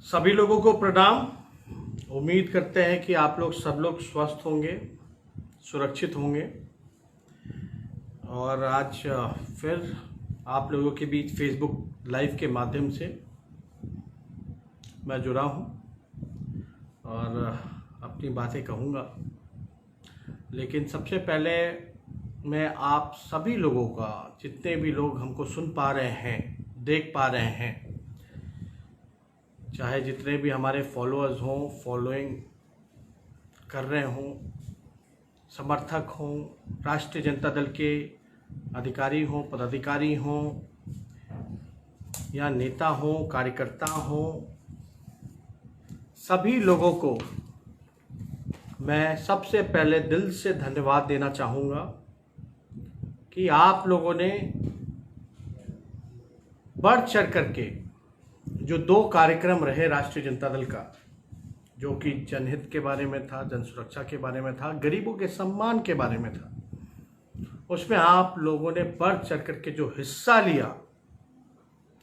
सभी लोगों को प्रणाम। उम्मीद करते हैं कि आप लोग सब लोग स्वस्थ होंगे, सुरक्षित होंगे। और आज फिर आप लोगों के बीच फेसबुक लाइव के माध्यम से मैं जुड़ा हूं और अपनी बातें कहूँगा। लेकिन सबसे पहले मैं आप सभी लोगों का, जितने भी लोग हमको सुन पा रहे हैं, देख पा रहे हैं, चाहे जितने भी हमारे फॉलोअर्स हों, फॉलोइंग कर रहे हों, समर्थक हों, राष्ट्रीय जनता दल के अधिकारी हों, पदाधिकारी हों या नेता हों, कार्यकर्ता हों, सभी लोगों को मैं सबसे पहले दिल से धन्यवाद देना चाहूँगा कि आप लोगों ने बढ़ चढ़ करके जो 2 कार्यक्रम रहे राष्ट्रीय जनता दल का, जो कि जनहित के बारे में था, जन सुरक्षा के बारे में था, गरीबों के सम्मान के बारे में था, उसमें आप लोगों ने बढ़ चढ़ करके जो हिस्सा लिया,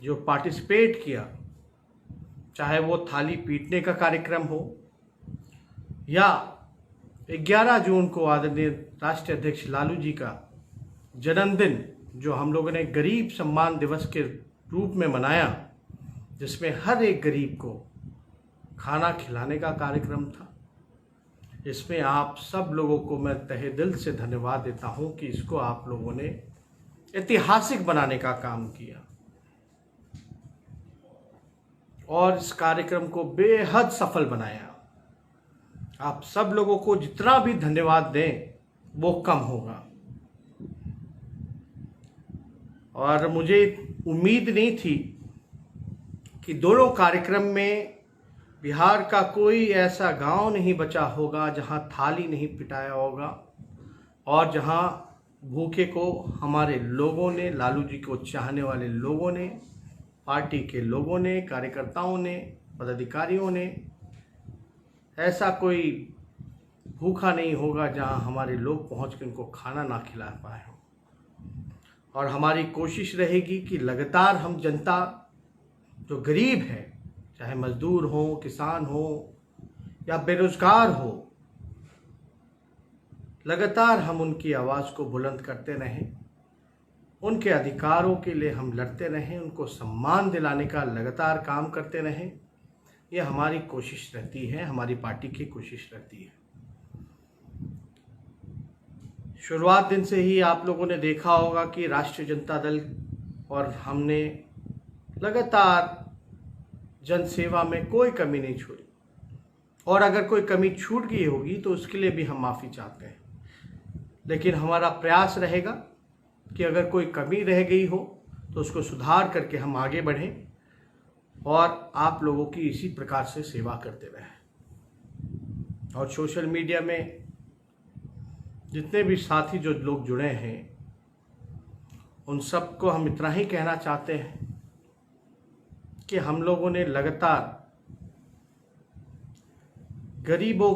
जो पार्टिसिपेट किया, चाहे वो थाली पीटने का कार्यक्रम हो या 11 जून को आदरणीय राष्ट्रीय अध्यक्ष लालू जी का जन्मदिन जो हम लोगों ने गरीब सम्मान दिवस के रूप में मनाया, जिसमें हर एक गरीब को खाना खिलाने का कार्यक्रम था। इसमें आप सब लोगों को मैं तहे दिल से धन्यवाद देता हूं कि इसको आप लोगों ने ऐतिहासिक बनाने का काम किया और इस कार्यक्रम को बेहद सफल बनाया। आप सब लोगों को जितना भी धन्यवाद दें वो कम होगा। और मुझे उम्मीद नहीं थी कि दोनों कार्यक्रम में बिहार का कोई ऐसा गांव नहीं बचा होगा जहां थाली नहीं पिटाया होगा और जहां भूखे को हमारे लोगों ने, लालू जी को चाहने वाले लोगों ने, पार्टी के लोगों ने, कार्यकर्ताओं ने, पदाधिकारियों ने, ऐसा कोई भूखा नहीं होगा जहां हमारे लोग पहुंच कर उनको खाना ना खिला पाए हों। और हमारी कोशिश रहेगी कि लगातार हम जनता जो गरीब है, चाहे मजदूर हो, किसान हो या बेरोजगार हो, लगातार हम उनकी आवाज़ को बुलंद करते रहें, उनके अधिकारों के लिए हम लड़ते रहें, उनको सम्मान दिलाने का लगातार काम करते रहें। ये हमारी कोशिश रहती है, हमारी पार्टी की कोशिश रहती है। शुरुआत दिन से ही आप लोगों ने देखा होगा कि राष्ट्रीय जनता दल और हमने लगातार जन सेवा में कोई कमी नहीं छोड़ी, और अगर कोई कमी छूट गई होगी तो उसके लिए भी हम माफ़ी चाहते हैं। लेकिन हमारा प्रयास रहेगा कि अगर कोई कमी रह गई हो तो उसको सुधार करके हम आगे बढ़ें और आप लोगों की इसी प्रकार से सेवा करते रहें। और सोशल मीडिया में जितने भी साथी जो लोग जुड़े हैं, उन सबको हम इतना ही कहना चाहते हैं कि हम लोगों ने लगातार गरीबों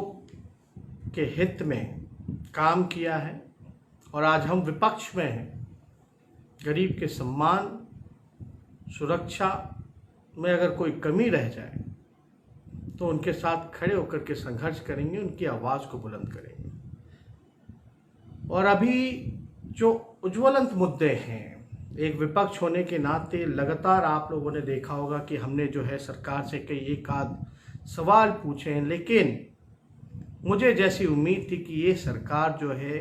के हित में काम किया है और आज हम विपक्ष में हैं। गरीब के सम्मान, सुरक्षा में अगर कोई कमी रह जाए तो उनके साथ खड़े होकर के संघर्ष करेंगे, उनकी आवाज़ को बुलंद करेंगे। और अभी जो उज्ज्वलंत मुद्दे हैं, एक विपक्ष होने के नाते लगातार आप लोगों ने देखा होगा कि हमने जो है सरकार से कई एक आध सवाल पूछे हैं, लेकिन मुझे जैसी उम्मीद थी कि ये सरकार जो है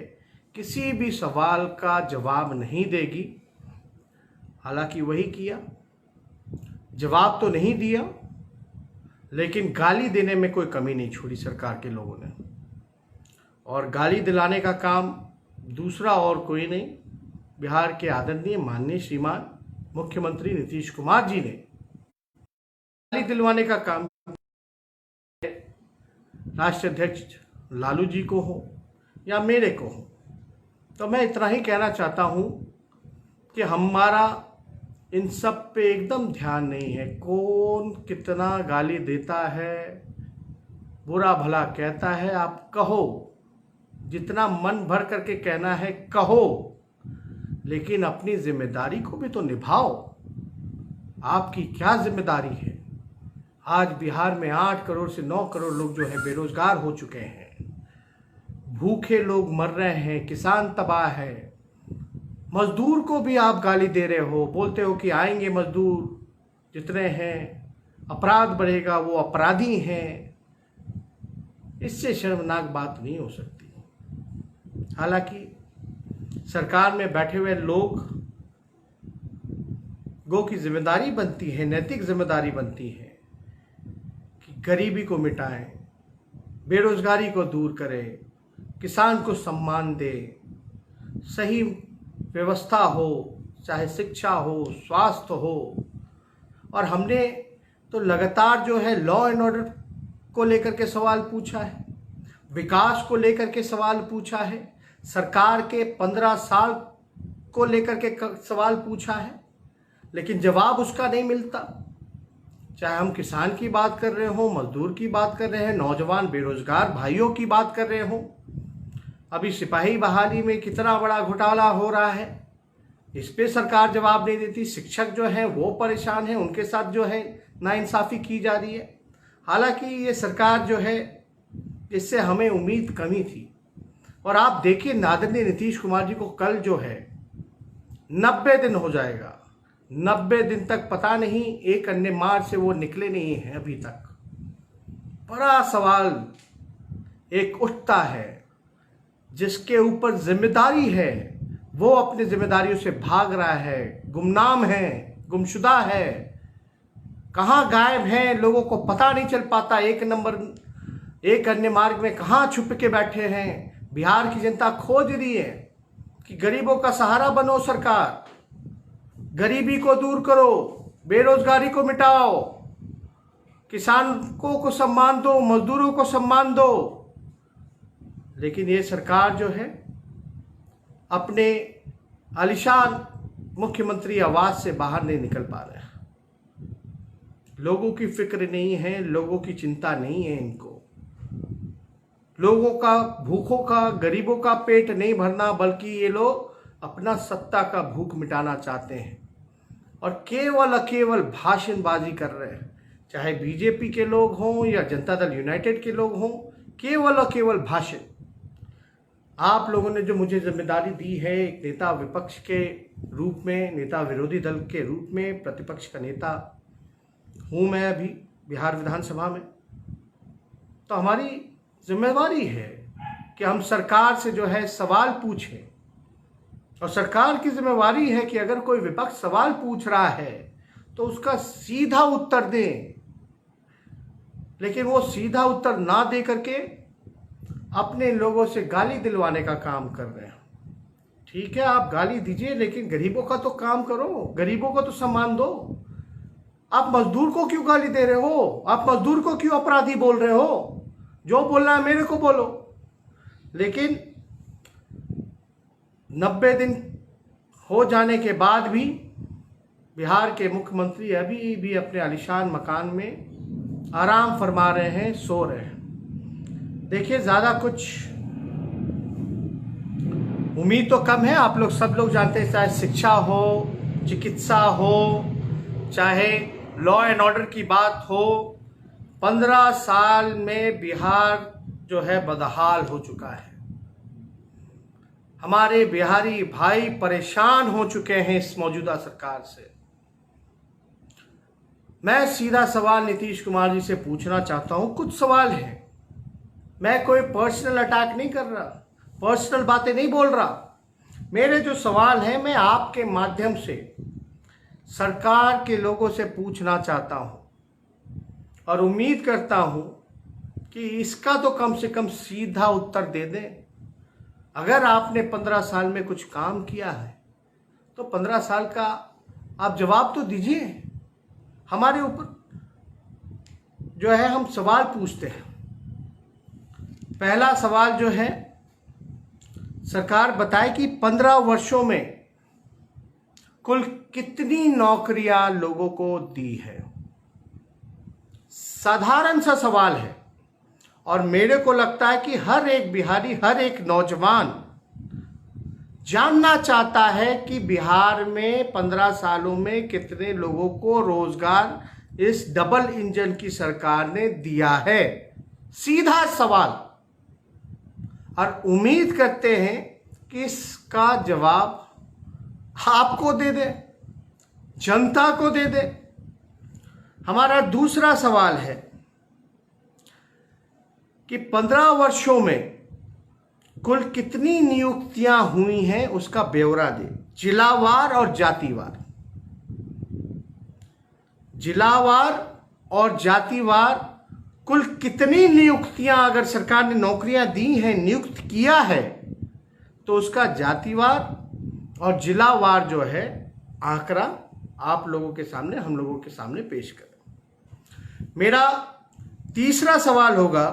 किसी भी सवाल का जवाब नहीं देगी, हालांकि वही किया। जवाब तो नहीं दिया, लेकिन गाली देने में कोई कमी नहीं छोड़ी सरकार के लोगों ने। और गाली दिलाने का काम दूसरा और कोई नहीं, बिहार के आदरणीय माननीय श्रीमान मुख्यमंत्री नीतीश कुमार जी ने गाली दिलवाने का काम राष्ट्रीय अध्यक्ष लालू जी को हो या मेरे को हो। तो मैं इतना ही कहना चाहता हूं कि हमारा इन सब पे एकदम ध्यान नहीं है। कौन कितना गाली देता है, बुरा भला कहता है, आप कहो, जितना मन भर करके कहना है कहो, लेकिन अपनी जिम्मेदारी को भी तो निभाओ। आपकी क्या जिम्मेदारी है? आज बिहार में 8 करोड़ से 9 करोड़ लोग जो है बेरोजगार हो चुके हैं, भूखे लोग मर रहे हैं, किसान तबाह है। मजदूर को भी आप गाली दे रहे हो, बोलते हो कि आएंगे मजदूर, जितने हैं अपराध बढ़ेगा, वो अपराधी हैं। इससे शर्मनाक बात नहीं हो सकती। हालांकि सरकार में बैठे हुए लोगों की जिम्मेदारी बनती है, नैतिक जिम्मेदारी बनती है कि गरीबी को मिटाएं, बेरोजगारी को दूर करें, किसान को सम्मान दे, सही व्यवस्था हो, चाहे शिक्षा हो, स्वास्थ्य हो। और हमने तो लगातार जो है लॉ एंड ऑर्डर को लेकर के सवाल पूछा है, विकास को लेकर के सवाल पूछा है, सरकार के 15 साल को लेकर के सवाल पूछा है, लेकिन जवाब उसका नहीं मिलता। चाहे हम किसान की बात कर रहे हो, मजदूर की बात कर रहे हैं, नौजवान बेरोजगार भाइयों की बात कर रहे हो। अभी सिपाही बहाली में कितना बड़ा घोटाला हो रहा है, इस पे सरकार जवाब नहीं देती। शिक्षक जो हैं वो परेशान हैं, उनके साथ जो है नाइंसाफ़ी की जा रही है। हालांकि ये सरकार जो है, इससे हमें उम्मीद कमी थी। और आप देखिए आदरणीय नीतीश कुमार जी को कल जो है 90 दिन हो जाएगा, 90 दिन तक पता नहीं 1 अन्य मार्च से वो निकले नहीं हैं अभी तक। बड़ा सवाल एक उठता है, जिसके ऊपर जिम्मेदारी है वो अपनी जिम्मेदारियों से भाग रहा है, गुमनाम है, गुमशुदा है, कहाँ गायब हैं, लोगों को पता नहीं चल पाता। 1 अन्य मार्ग में कहाँ छुप के बैठे हैं। बिहार की जनता खोज रही है कि गरीबों का सहारा बनो सरकार, गरीबी को दूर करो, बेरोजगारी को मिटाओ, किसानों को सम्मान दो, मजदूरों को सम्मान दो। लेकिन ये सरकार जो है अपने आलिशान मुख्यमंत्री आवास से बाहर नहीं निकल पा रहे हैं। लोगों की फिक्र नहीं है, लोगों की चिंता नहीं है इनको। लोगों का, भूखों का, गरीबों का पेट नहीं भरना, बल्कि ये लोग अपना सत्ता का भूख मिटाना चाहते हैं और केवल भाषणबाजी कर रहे हैं। चाहे बीजेपी के लोग हों या जनता दल यूनाइटेड के लोग हों, केवल भाषण। आप लोगों ने जो मुझे जिम्मेदारी दी है एक नेता विपक्ष के रूप में, नेता विरोधी दल के रूप में, प्रतिपक्ष का नेता हूँ मैं अभी बिहार विधानसभा में, तो हमारी जिम्मेदारी है कि हम सरकार से जो है सवाल पूछें। और सरकार की जिम्मेदारी है कि अगर कोई विपक्ष सवाल पूछ रहा है तो उसका सीधा उत्तर दें। लेकिन वो सीधा उत्तर ना दे करके अपने लोगों से गाली दिलवाने का काम कर रहे हैं। ठीक है, आप गाली दीजिए, लेकिन गरीबों का तो काम करो, गरीबों को तो सम्मान दो। आप मजदूर को क्यों गाली दे रहे हो? आप मजदूर को क्यों अपराधी बोल रहे हो? जो बोलना है मेरे को बोलो। लेकिन 90 दिन हो जाने के बाद भी बिहार के मुख्यमंत्री अभी भी अपने आलीशान मकान में आराम फरमा रहे हैं, सो रहे हैं। देखिए, ज़्यादा कुछ उम्मीद तो कम है। आप लोग सब लोग जानते हैं, चाहे शिक्षा हो, चिकित्सा हो, चाहे लॉ एंड ऑर्डर की बात हो, 15 साल में बिहार जो है बदहाल हो चुका है। हमारे बिहारी भाई परेशान हो चुके हैं इस मौजूदा सरकार से। मैं सीधा सवाल नीतीश कुमार जी से पूछना चाहता हूं। कुछ सवाल हैं, मैं कोई पर्सनल अटैक नहीं कर रहा, पर्सनल बातें नहीं बोल रहा। मेरे जो सवाल हैं मैं आपके माध्यम से सरकार के लोगों से पूछना चाहता हूं और उम्मीद करता हूं कि इसका तो कम से कम सीधा उत्तर दे दें। अगर आपने 15 साल में कुछ काम किया है तो 15 साल का आप जवाब तो दीजिए। हमारे ऊपर जो है हम सवाल पूछते हैं। पहला सवाल जो है, सरकार बताए कि 15 वर्षों में कुल कितनी नौकरियां लोगों को दी है। साधारण सा सवाल है और मेरे को लगता है कि हर एक बिहारी, हर एक नौजवान जानना चाहता है कि बिहार में 15 सालों में कितने लोगों को रोजगार इस डबल इंजन की सरकार ने दिया है? सीधा सवाल। और उम्मीद करते हैं कि इसका जवाब आपको दे दे, जनता को दे दे। हमारा दूसरा सवाल है कि 15 वर्षों में कुल कितनी नियुक्तियां हुई हैं, उसका ब्यौरा दे, जिलावार और जातिवार। जिलावार और जातिवार कुल कितनी नियुक्तियां, अगर सरकार ने नौकरियां दी हैं, नियुक्त किया है, तो उसका जातिवार और जिलावार जो है आंकड़ा आप लोगों के सामने, हम लोगों के सामने पेश करें। मेरा तीसरा सवाल होगा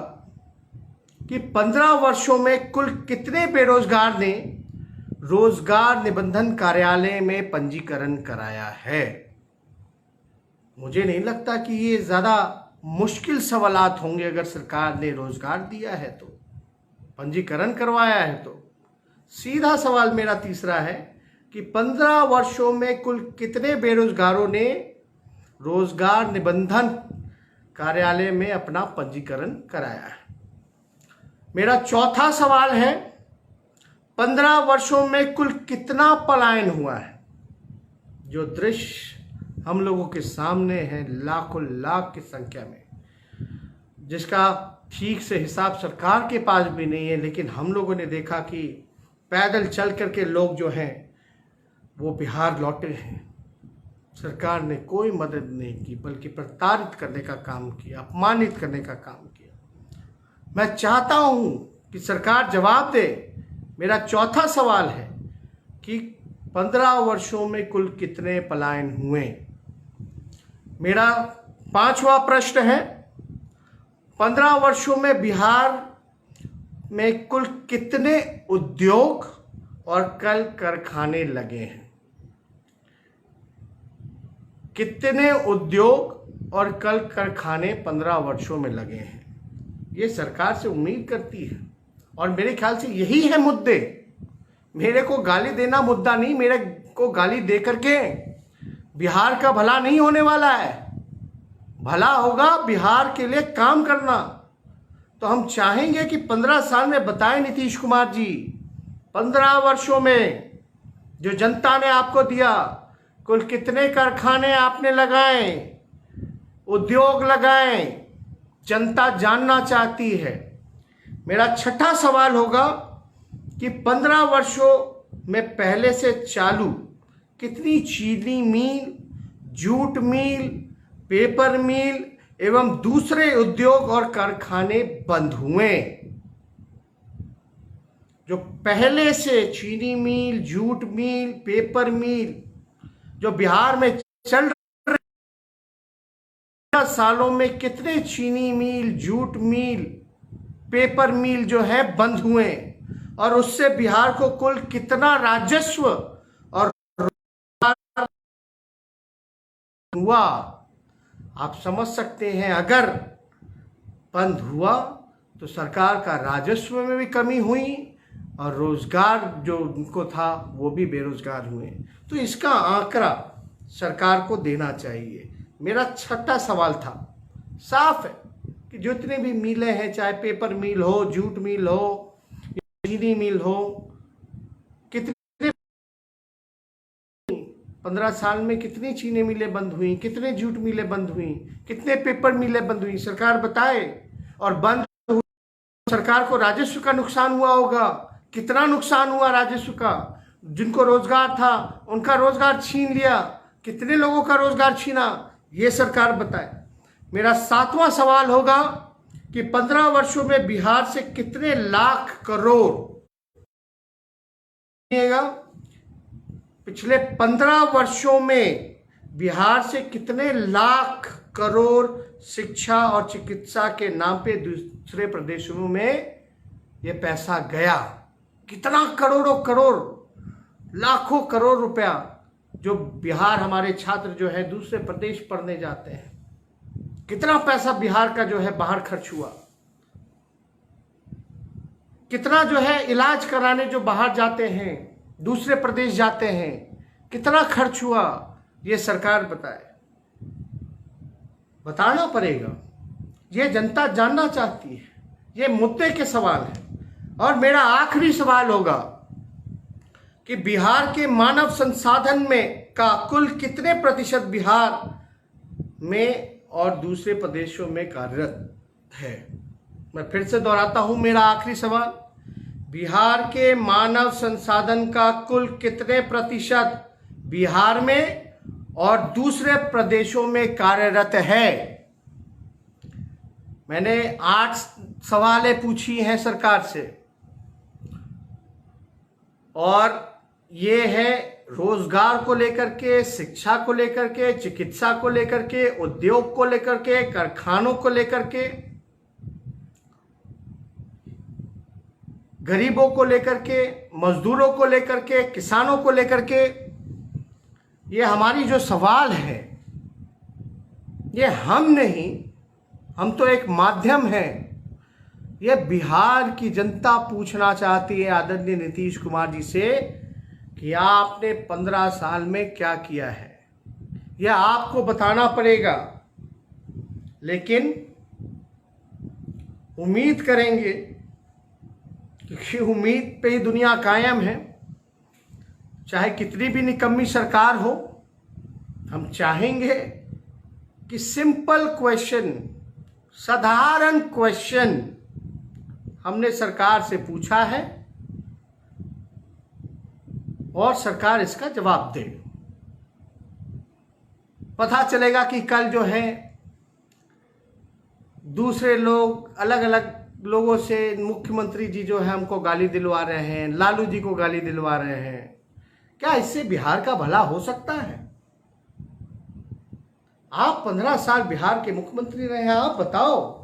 कि 15 वर्षों में कुल कितने बेरोजगार ने रोजगार निबंधन कार्यालय में पंजीकरण कराया है? मुझे नहीं लगता कि ये ज़्यादा मुश्किल सवालात होंगे। अगर सरकार ने रोजगार दिया है तो, पंजीकरण करवाया है तो। सीधा सवाल मेरा तीसरा है कि 15 वर्षों में कुल कितने बेरोजगारों ने रोजगार निबंधन कार्यालय में अपना पंजीकरण कराया है? मेरा चौथा सवाल है 15 वर्षों में कुल कितना पलायन हुआ है? जो दृश्य हम लोगों के सामने है, लाखों लाख की संख्या में, जिसका ठीक से हिसाब सरकार के पास भी नहीं है, लेकिन हम लोगों ने देखा कि पैदल चल करके लोग जो हैं वो बिहार लौटे हैं। सरकार ने कोई मदद नहीं की, बल्कि प्रताड़ित करने का काम किया, अपमानित करने का काम किया। मैं चाहता हूं कि सरकार जवाब दे। मेरा चौथा सवाल है कि 15 वर्षों में कुल कितने पलायन हुए? मेरा पांचवा प्रश्न है 15 वर्षों में बिहार में कुल कितने उद्योग और कल कारखाने लगे हैं? कितने उद्योग और कल कारखाने 15 वर्षों में लगे हैं? ये सरकार से उम्मीद करती है। और मेरे ख्याल से यही है मुद्दे। मेरे को गाली देना मुद्दा नहीं। मेरे को गाली दे करके बिहार का भला नहीं होने वाला है। भला होगा बिहार के लिए काम करना। तो हम चाहेंगे कि 15 साल में बताएं नीतीश कुमार जी, 15 वर्षों में जो जनता ने आपको दिया, कुल कितने कारखाने आपने लगाए, उद्योग लगाए, जनता जानना चाहती है। मेरा छठा सवाल होगा कि 15 वर्षों में पहले से चालू कितनी चीनी मिल, जूट मिल, पेपर मिल एवं दूसरे उद्योग और कारखाने बंद हुए? जो पहले से चीनी मिल, जूट मिल, पेपर मिल जो बिहार में चल रहे सालों में, कितने चीनी मिल, जूट मिल, पेपर मिल जो है बंद हुए? और उससे बिहार को कुल कितना राजस्व और हुआ? आप समझ सकते हैं, अगर बंद हुआ तो सरकार का राजस्व में भी कमी हुई और रोजगार जो उनको था वो भी बेरोजगार हुए। तो इसका आंकड़ा सरकार को देना चाहिए। मेरा छठा सवाल था, साफ है कि जितने भी मिलें हैं, चाहे पेपर मिल हो, जूट मिल हो, चीनी मिल हो, कितने 15 साल में कितनी चीनी मिलें बंद हुई, कितने जूट मिलें बंद हुई, कितने पेपर मिलें बंद हुई, सरकार बताए। और बंद हुई सरकार को राजस्व का नुकसान हुआ होगा। कितना नुकसान हुआ राजस्व का? जिनको रोजगार था उनका रोजगार छीन लिया। कितने लोगों का रोजगार छीना, ये सरकार बताए। मेरा सातवां सवाल होगा कि 15 वर्षों में बिहार से कितने लाख करोड़, पिछले 15 वर्षों में बिहार से कितने लाख करोड़ शिक्षा और चिकित्सा के नाम पे दूसरे प्रदेशों में ये पैसा गया? कितना करोड़ों करोड़, लाखों करोड़ रुपया जो बिहार, हमारे छात्र जो है दूसरे प्रदेश पढ़ने जाते हैं, कितना पैसा बिहार का जो है बाहर खर्च हुआ? कितना जो है इलाज कराने जो बाहर जाते हैं, दूसरे प्रदेश जाते हैं, कितना खर्च हुआ? ये सरकार बताए। बताना पड़ेगा। ये जनता जानना चाहती है, ये मुद्दे के सवाल हैं। और मेरा आखिरी सवाल होगा कि बिहार के मानव संसाधन में का कुल कितने प्रतिशत बिहार में और दूसरे प्रदेशों में कार्यरत है। मैं फिर से दोहराता हूं, मेरा आखिरी सवाल, बिहार के मानव संसाधन का कुल कितने प्रतिशत बिहार में और दूसरे प्रदेशों में कार्यरत है। मैंने 8 सवालें पूछी हैं सरकार से, और ये है रोजगार को लेकर के, शिक्षा को लेकर के, चिकित्सा को लेकर के, उद्योग को लेकर के, कारखानों को लेकर के, गरीबों को लेकर के, मजदूरों को लेकर के, किसानों को लेकर के। ये हमारी जो सवाल है, ये हम नहीं, हम तो एक माध्यम हैं। ये बिहार की जनता पूछना चाहती है आदरणीय नीतीश कुमार जी से कि आपने 15 साल में क्या किया है। यह आपको बताना पड़ेगा, लेकिन उम्मीद करेंगे, क्योंकि उम्मीद पे ही दुनिया कायम है। चाहे कितनी भी निकम्मी सरकार हो, हम चाहेंगे कि सिंपल क्वेश्चन, साधारण क्वेश्चन हमने सरकार से पूछा है और सरकार इसका जवाब दे। पता चलेगा कि कल जो है दूसरे लोग, अलग अलग लोगों से मुख्यमंत्री जी जो है हमको गाली दिलवा रहे हैं, लालू जी को गाली दिलवा रहे हैं। क्या इससे बिहार का भला हो सकता है? आप 15 साल बिहार के मुख्यमंत्री रहे हैं, आप बताओ,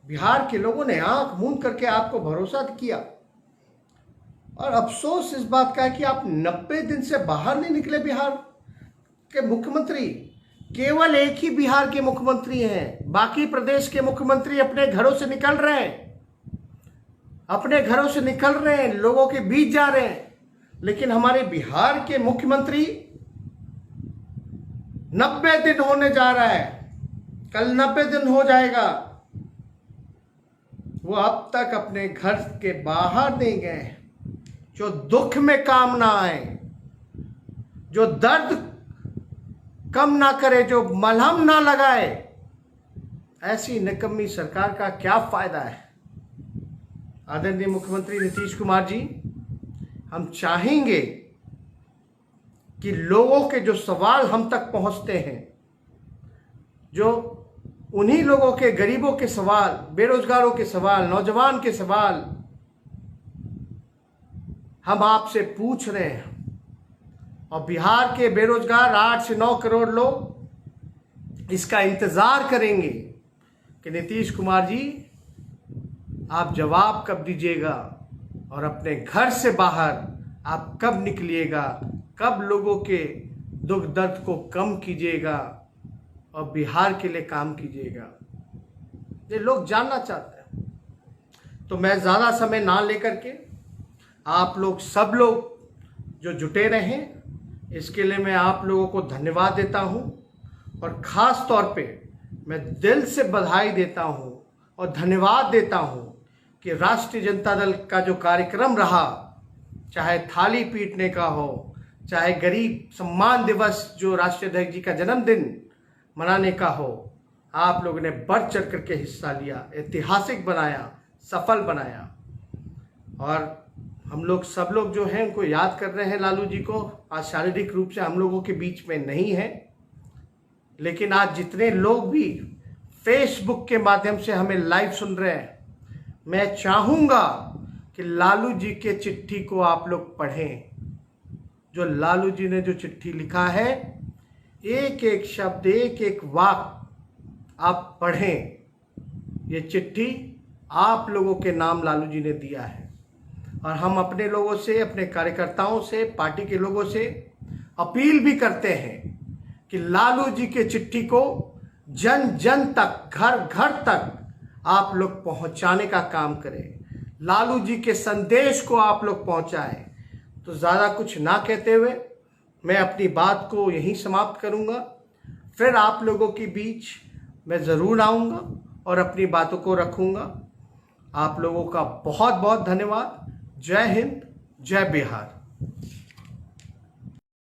बिहार के लोगों ने आंख मूंद करके आपको भरोसा किया, और अफसोस इस बात का है कि आप 90 दिन से बाहर नहीं निकले बिहार के मुख्यमंत्री। केवल एक ही बिहार के मुख्यमंत्री हैं, बाकी प्रदेश के मुख्यमंत्री अपने घरों से निकल रहे हैं, अपने घरों से निकल रहे हैं, लोगों के बीच जा रहे हैं। लेकिन हमारे बिहार के मुख्यमंत्री 90 दिन होने जा रहा है, कल 90 दिन हो जाएगा, वो अब तक अपने घर के बाहर नहीं गए। जो दुख में काम ना आए, जो दर्द कम ना करे, जो मलहम ना लगाए, ऐसी निकम्मी सरकार का क्या फायदा है। आदरणीय मुख्यमंत्री नीतीश कुमार जी, हम चाहेंगे कि लोगों के जो सवाल हम तक पहुंचते हैं, जो उन्हीं लोगों के, गरीबों के सवाल, बेरोजगारों के सवाल, नौजवान के सवाल हम आपसे पूछ रहे हैं। और बिहार के बेरोजगार 8 से 9 करोड़ लोग इसका इंतजार करेंगे कि नीतीश कुमार जी आप जवाब कब दीजिएगा, और अपने घर से बाहर आप कब निकलिएगा, कब लोगों के दुख दर्द को कम कीजिएगा और बिहार के लिए काम कीजिएगा। ये लोग जानना चाहते हैं। तो मैं ज़्यादा समय ना लेकर के, आप लोग सब लोग जो जुटे रहें, इसके लिए मैं आप लोगों को धन्यवाद देता हूं, और ख़ास तौर पे मैं दिल से बधाई देता हूं और धन्यवाद देता हूं कि राष्ट्रीय जनता दल का जो कार्यक्रम रहा, चाहे थाली पीटने का हो, चाहे गरीब सम्मान दिवस जो राष्ट्रीय अध्यक्ष जी का जन्मदिन मनाने का हो, आप लोगों ने बढ़ चढ़ करके हिस्सा लिया, ऐतिहासिक बनाया, सफल बनाया। और हम लोग सब लोग जो हैं उनको याद कर रहे हैं, लालू जी को। आज शारीरिक रूप से हम लोगों के बीच में नहीं है, लेकिन आज जितने लोग भी फेसबुक के माध्यम से हमें लाइव सुन रहे हैं, मैं चाहूँगा कि लालू जी के चिट्ठी को आप लोग पढ़ें। जो लालू जी ने जो चिट्ठी लिखा है, एक एक शब्द, एक एक वाक्य आप पढ़ें। ये चिट्ठी आप लोगों के नाम लालू जी ने दिया है, और हम अपने लोगों से, अपने कार्यकर्ताओं से, पार्टी के लोगों से अपील भी करते हैं कि लालू जी के चिट्ठी को जन जन तक, घर घर तक आप लोग पहुंचाने का काम करें। लालू जी के संदेश को आप लोग पहुंचाएं। तो ज़्यादा कुछ ना कहते हुए मैं अपनी बात को यहीं समाप्त करूंगा। फिर आप लोगों के बीच मैं ज़रूर आऊँगा और अपनी बातों को रखूँगा। आप लोगों का बहुत बहुत धन्यवाद। जय हिंद, जय बिहार।